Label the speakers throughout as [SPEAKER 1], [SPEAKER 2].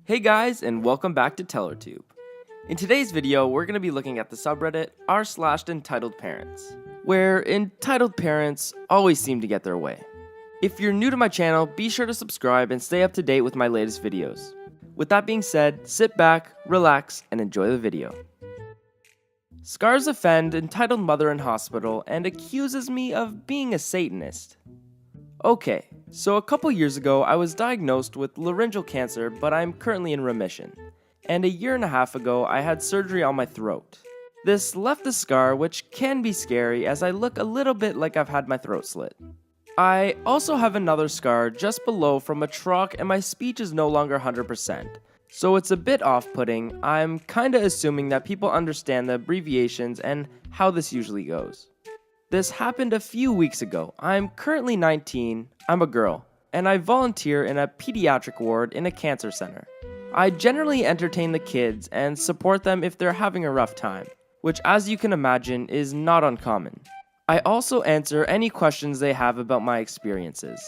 [SPEAKER 1] Hey guys, and welcome back to TellerTube. In today's video, we're going to be looking at the subreddit r/entitledparents, where entitled parents always seem to get their way. If you're new to my channel, be sure to subscribe and stay up to date with my latest videos. With that being said, sit back, relax, and enjoy the video. Scars offend entitled mother in hospital and accuses me of being a Satanist. Okay, so a couple years ago I was diagnosed with laryngeal cancer, but I'm currently in remission. And a year and a half ago I had surgery on my throat. This left a scar which can be scary as I look a little bit like I've had my throat slit. I also have another scar just below from a trough and my speech is no longer 100%. So it's a bit off-putting. I'm kinda assuming that people understand the abbreviations and how this usually goes. This happened a few weeks ago. I'm currently 19, I'm a girl, and I volunteer in a pediatric ward in a cancer center. I generally entertain the kids and support them if they're having a rough time, which as you can imagine is not uncommon. I also answer any questions they have about my experiences.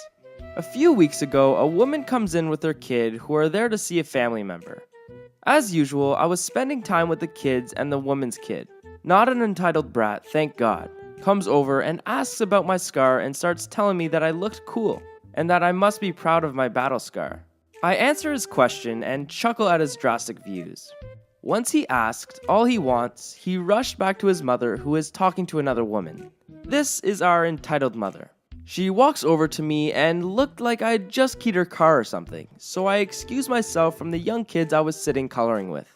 [SPEAKER 1] A few weeks ago, a woman comes in with her kid who are there to see a family member. As usual, I was spending time with the kids and the woman's kid. Not an entitled brat, thank God. Comes over and asks about my scar and starts telling me that I looked cool and that I must be proud of my battle scar. I answer his question and chuckle at his drastic views. Once he asked all he wants, he rushed back to his mother who is talking to another woman. This is our entitled mother. She walks over to me and looked like I'd just keyed her car or something, so I excuse myself from the young kids I was sitting coloring with.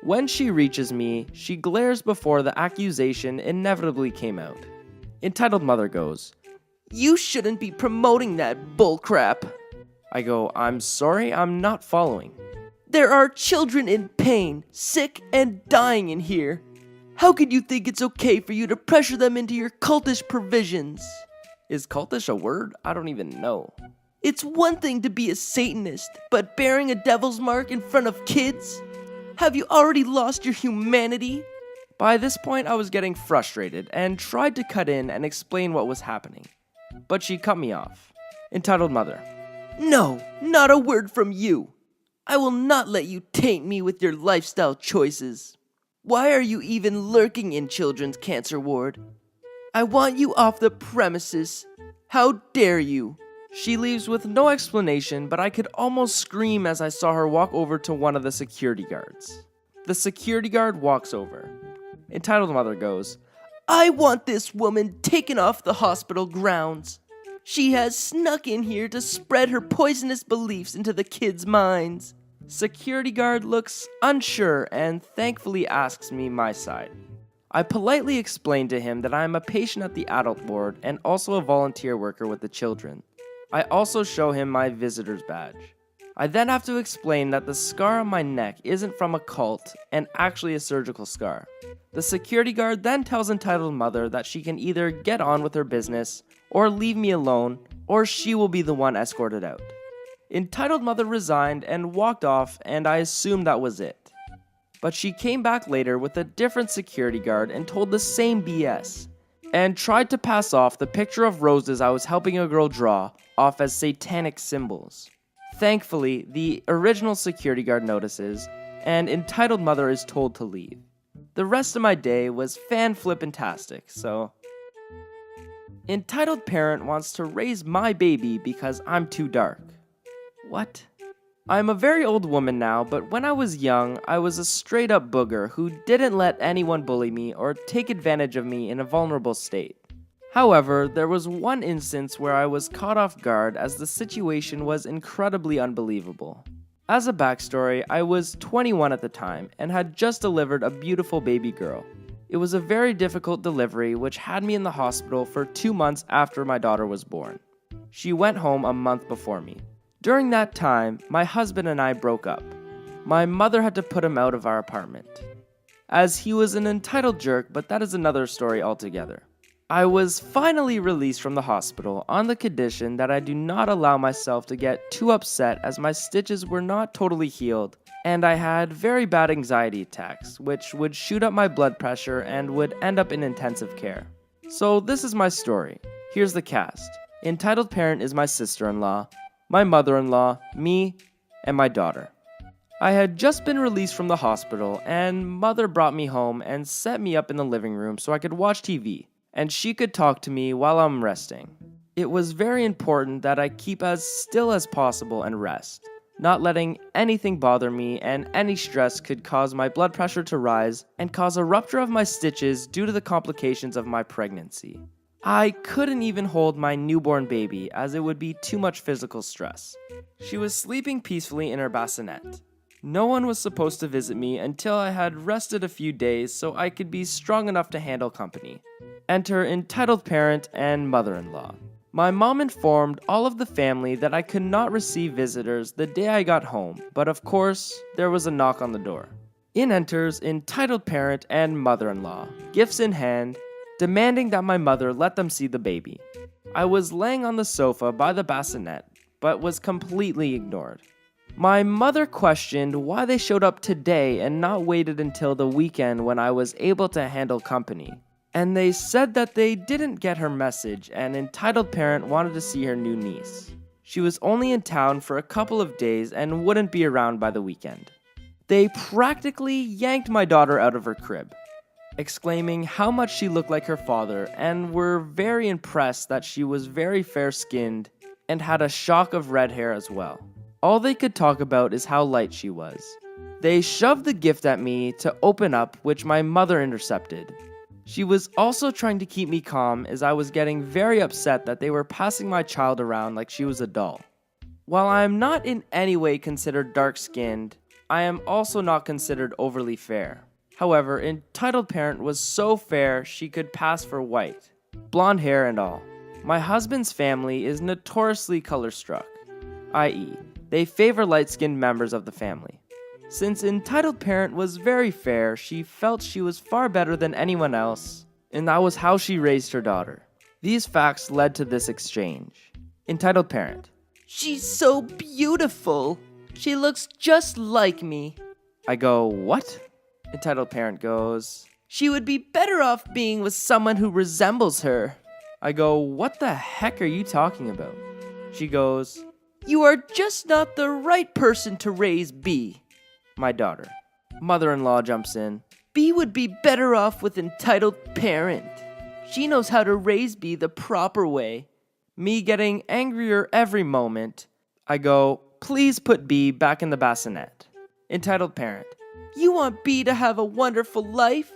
[SPEAKER 1] When she reaches me, she glares before the accusation inevitably came out. Entitled mother goes, "You shouldn't be promoting that bullcrap." I go, "I'm sorry, I'm not following." "There are children in pain, sick and dying in here. How could you think it's okay for you to pressure them into your cultish provisions?" Is cultish a word? I don't even know. "It's one thing to be a Satanist, but bearing a devil's mark in front of kids? Have you already lost your humanity?" By this point, I was getting frustrated and tried to cut in and explain what was happening. But she cut me off. Entitled mother, "No, not a word from you. I will not let you taint me with your lifestyle choices. Why are you even lurking in children's cancer ward? I want you off the premises. How dare you?" She leaves with no explanation, but I could almost scream as I saw her walk over to one of the security guards. The security guard walks over. Entitled mother goes, "I want this woman taken off the hospital grounds. She has snuck in here to spread her poisonous beliefs into the kids' minds." Security guard looks unsure and thankfully asks me my side. I politely explain to him that I am a patient at the adult ward and also a volunteer worker with the children. I also show him my visitor's badge. I then have to explain that the scar on my neck isn't from a cult and actually a surgical scar. The security guard then tells entitled mother that she can either get on with her business or leave me alone, or she will be the one escorted out. Entitled mother resigned and walked off, and I assumed that was it. But she came back later with a different security guard and told the same BS, and tried to pass off the picture of roses I was helping a girl draw off as satanic symbols. Thankfully, the original security guard notices, and entitled mother is told to leave. The rest of my day was fan-flippantastic, so... Entitled parent wants to raise my baby because I'm too dark. What? I'm a very old woman now, but when I was young, I was a straight-up booger who didn't let anyone bully me or take advantage of me in a vulnerable state. However, there was one instance where I was caught off guard as the situation was incredibly unbelievable. As a backstory, I was 21 at the time and had just delivered a beautiful baby girl. It was a very difficult delivery which had me in the hospital for 2 months after my daughter was born. She went home a month before me. During that time, my husband and I broke up. My mother had to put him out of our apartment, as he was an entitled jerk, but that is another story altogether. I was finally released from the hospital on the condition that I do not allow myself to get too upset as my stitches were not totally healed, and I had very bad anxiety attacks, which would shoot up my blood pressure and would end up in intensive care. So this is my story. Here's the cast. Entitled parent is my sister-in-law, my mother-in-law, me, and my daughter. I had just been released from the hospital, and Mother brought me home and set me up in the living room so I could watch TV, and she could talk to me while I'm resting. It was very important that I keep as still as possible and rest, not letting anything bother me, and any stress could cause my blood pressure to rise and cause a rupture of my stitches due to the complications of my pregnancy. I couldn't even hold my newborn baby as it would be too much physical stress. She was sleeping peacefully in her bassinet. No one was supposed to visit me until I had rested a few days so I could be strong enough to handle company. Enter entitled parent and mother-in-law. My mom informed all of the family that I could not receive visitors the day I got home, but of course, there was a knock on the door. In enters entitled parent and mother-in-law, gifts in hand, demanding that my mother let them see the baby. I was laying on the sofa by the bassinet, but was completely ignored. My mother questioned why they showed up today and not waited until the weekend when I was able to handle company. And they said that they didn't get her message and entitled parent wanted to see her new niece. She was only in town for a couple of days and wouldn't be around by the weekend. They practically yanked my daughter out of her crib, exclaiming how much she looked like her father, and were very impressed that she was very fair-skinned and had a shock of red hair as well. All they could talk about is how light she was. They shoved the gift at me to open up, which my mother intercepted. She was also trying to keep me calm as I was getting very upset that they were passing my child around like she was a doll. While I am not in any way considered dark-skinned, I am also not considered overly fair. However, entitled parent was so fair she could pass for white, blonde hair and all. My husband's family is notoriously color-struck, i.e., they favor light-skinned members of the family. Since entitled parent was very fair, she felt she was far better than anyone else, and that was how she raised her daughter. These facts led to this exchange. Entitled parent: "She's so beautiful. She looks just like me." I go, "What?" Entitled parent goes, "She would be better off being with someone who resembles her." I go, "What the heck are you talking about?" She goes, "You are just not the right person to raise B." My daughter. Mother-in-law jumps in. "B would be better off with entitled parent. She knows how to raise B the proper way." Me getting angrier every moment, I go, "Please put B back in the bassinet." Entitled parent: "You want B to have a wonderful life?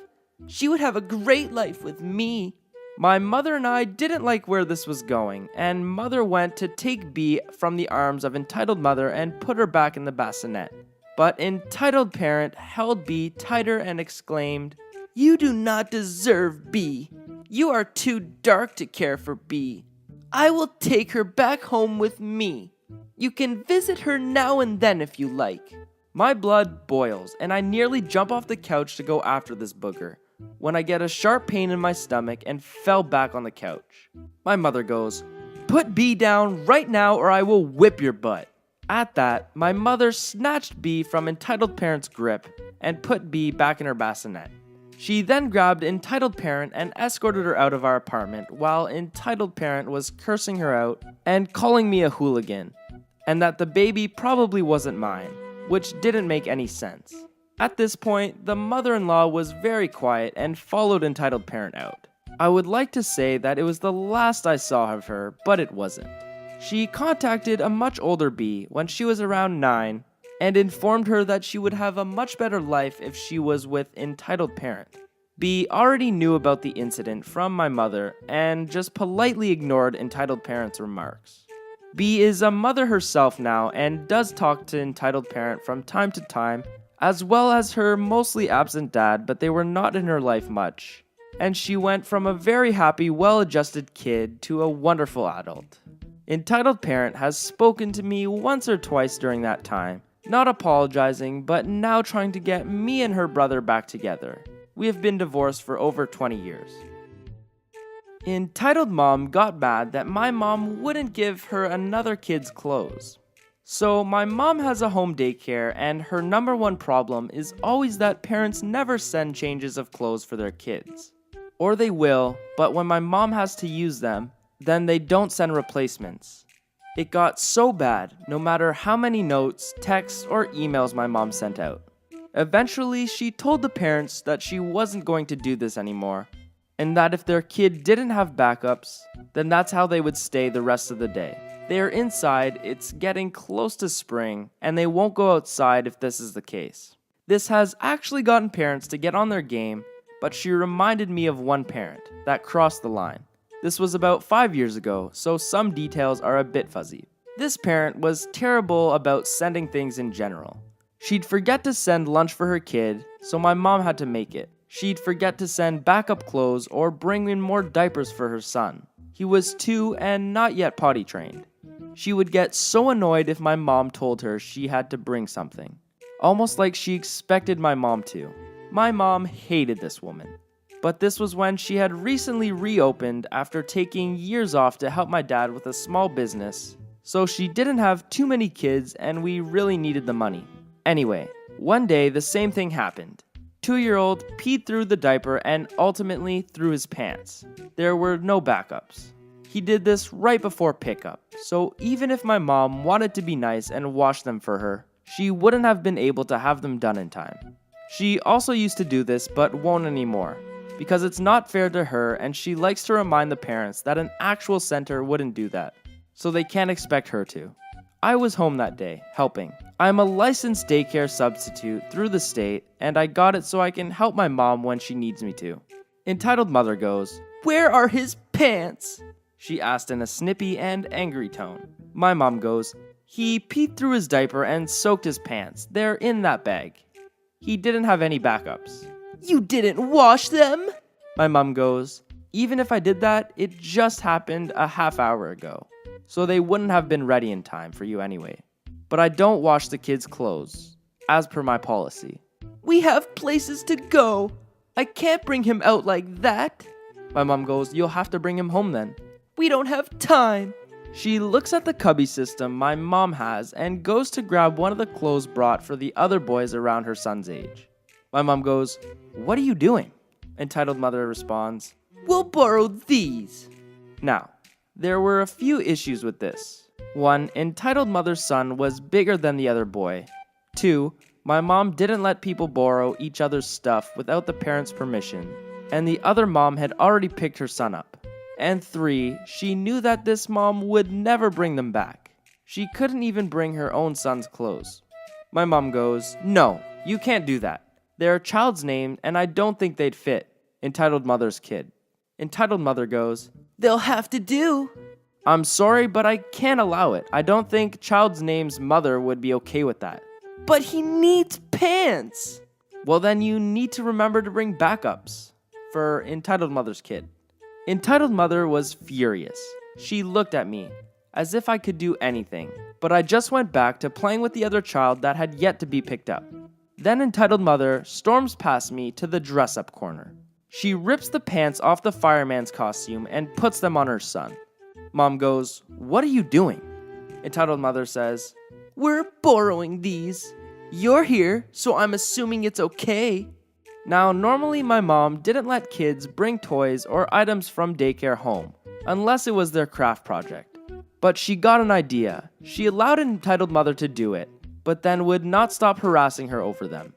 [SPEAKER 1] She would have a great life with me." My mother and I didn't like where this was going, and mother went to take B from the arms of entitled mother and put her back in the bassinet. But entitled parent held B tighter and exclaimed, "You do not deserve B. You are too dark to care for B. I will take her back home with me. You can visit her now and then if you like." My blood boils, and I nearly jump off the couch to go after this booger, when I get a sharp pain in my stomach and fell back on the couch. My mother goes, "Put B down right now or I will whip your butt." At that, my mother snatched B from entitled parent's grip and put B back in her bassinet. She then grabbed entitled parent and escorted her out of our apartment while entitled parent was cursing her out and calling me a hooligan, and that the baby probably wasn't mine, which didn't make any sense. At this point, the mother-in-law was very quiet and followed entitled parent out. I would like to say that it was the last I saw of her, but it wasn't. She contacted a much older B when she was around 9 and informed her that she would have a much better life if she was with entitled parent. B already knew about the incident from my mother and just politely ignored entitled parent's remarks. B is a mother herself now and does talk to entitled parent from time to time, as well as her mostly absent dad, but they were not in her life much. And she went from a very happy, well-adjusted kid to a wonderful adult. Entitled parent has spoken to me once or twice during that time, not apologizing, but now trying to get me and her brother back together. We have been divorced for over 20 years. Entitled mom got mad that my mom wouldn't give her another kid's clothes. So my mom has a home daycare, and her number one problem is always that parents never send changes of clothes for their kids. Or they will, but when my mom has to use them, then they don't send replacements. It got so bad, no matter how many notes, texts, or emails my mom sent out. Eventually, she told the parents that she wasn't going to do this anymore, and that if their kid didn't have backups, then that's how they would stay the rest of the day. They are inside, it's getting close to spring, and they won't go outside if this is the case. This has actually gotten parents to get on their game, but she reminded me of one parent that crossed the line. This was about 5 years ago, so some details are a bit fuzzy. This parent was terrible about sending things in general. She'd forget to send lunch for her kid, so my mom had to make it. She'd forget to send backup clothes or bring in more diapers for her son. He was 2 and not yet potty trained. She would get so annoyed if my mom told her she had to bring something, almost like she expected my mom to. My mom hated this woman. But this was when she had recently reopened after taking years off to help my dad with a small business, so she didn't have too many kids and we really needed the money. Anyway, one day the same thing happened. 2-year-old peed through the diaper and ultimately through his pants. There were no backups. He did this right before pickup, so even if my mom wanted to be nice and wash them for her, she wouldn't have been able to have them done in time. She also used to do this but won't anymore, because it's not fair to her and she likes to remind the parents that an actual center wouldn't do that, so they can't expect her to. I was home that day, helping. I'm a licensed daycare substitute through the state, and I got it so I can help my mom when she needs me to. Entitled mother goes, "Where are his pants?" she asked in a snippy and angry tone. My mom goes, "He peed through his diaper and soaked his pants. They're in that bag. He didn't have any backups." "You didn't wash them?" My mom goes, "Even if I did that, it just happened a half hour ago, so they wouldn't have been ready in time for you anyway. But I don't wash the kids' clothes, as per my policy." "We have places to go. I can't bring him out like that." My mom goes, "You'll have to bring him home then." "We don't have time." She looks at the cubby system my mom has and goes to grab one of the clothes brought for the other boys around her son's age. My mom goes, "What are you doing?" Entitled mother responds, "We'll borrow these." Now, there were a few issues with this. 1, entitled mother's son was bigger than the other boy. 2, my mom didn't let people borrow each other's stuff without the parents' permission, and the other mom had already picked her son up. And 3, she knew that this mom would never bring them back. She couldn't even bring her own son's clothes. My mom goes, "No, you can't do that. They're a child's name and I don't think they'd fit." Entitled mother's kid. Entitled mother goes, "They'll have to do." "I'm sorry, but I can't allow it. I don't think child's name's mother would be okay with that." "But he needs pants." "Well, then you need to remember to bring backups." For entitled mother's kid. Entitled mother was furious. She looked at me, as if I could do anything, but I just went back to playing with the other child that had yet to be picked up. Then entitled mother storms past me to the dress-up corner. She rips the pants off the fireman's costume and puts them on her son. Mom goes, "What are you doing?" Entitled mother says, "We're borrowing these. You're here, so I'm assuming it's okay." Now, normally my mom didn't let kids bring toys or items from daycare home, unless it was their craft project. But she got an idea. She allowed entitled mother to do it, but then would not stop harassing her over them.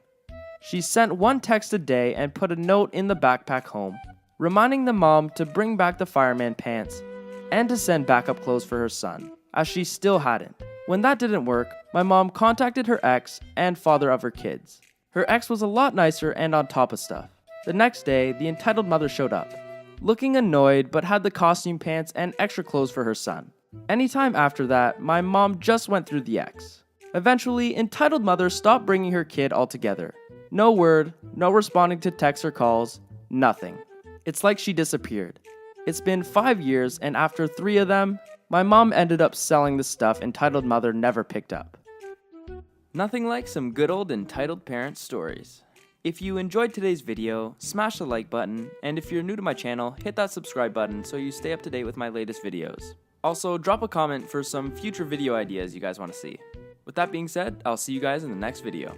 [SPEAKER 1] She sent one text a day and put a note in the backpack home, reminding the mom to bring back the fireman pants and to send backup clothes for her son, as she still hadn't. When that didn't work, my mom contacted her ex and father of her kids. Her ex was a lot nicer and on top of stuff. The next day, the entitled mother showed up, looking annoyed but had the costume pants and extra clothes for her son. Anytime after that, my mom just went through the ex. Eventually, entitled mother stopped bringing her kid altogether. No word, no responding to texts or calls, nothing. It's like she disappeared. It's been 5 years, and after 3 of them, my mom ended up selling the stuff entitled mother never picked up. Nothing like some good old entitled parent stories. If you enjoyed today's video, smash the like button, and if you're new to my channel, hit that subscribe button so you stay up to date with my latest videos. Also, drop a comment for some future video ideas you guys want to see. With that being said, I'll see you guys in the next video.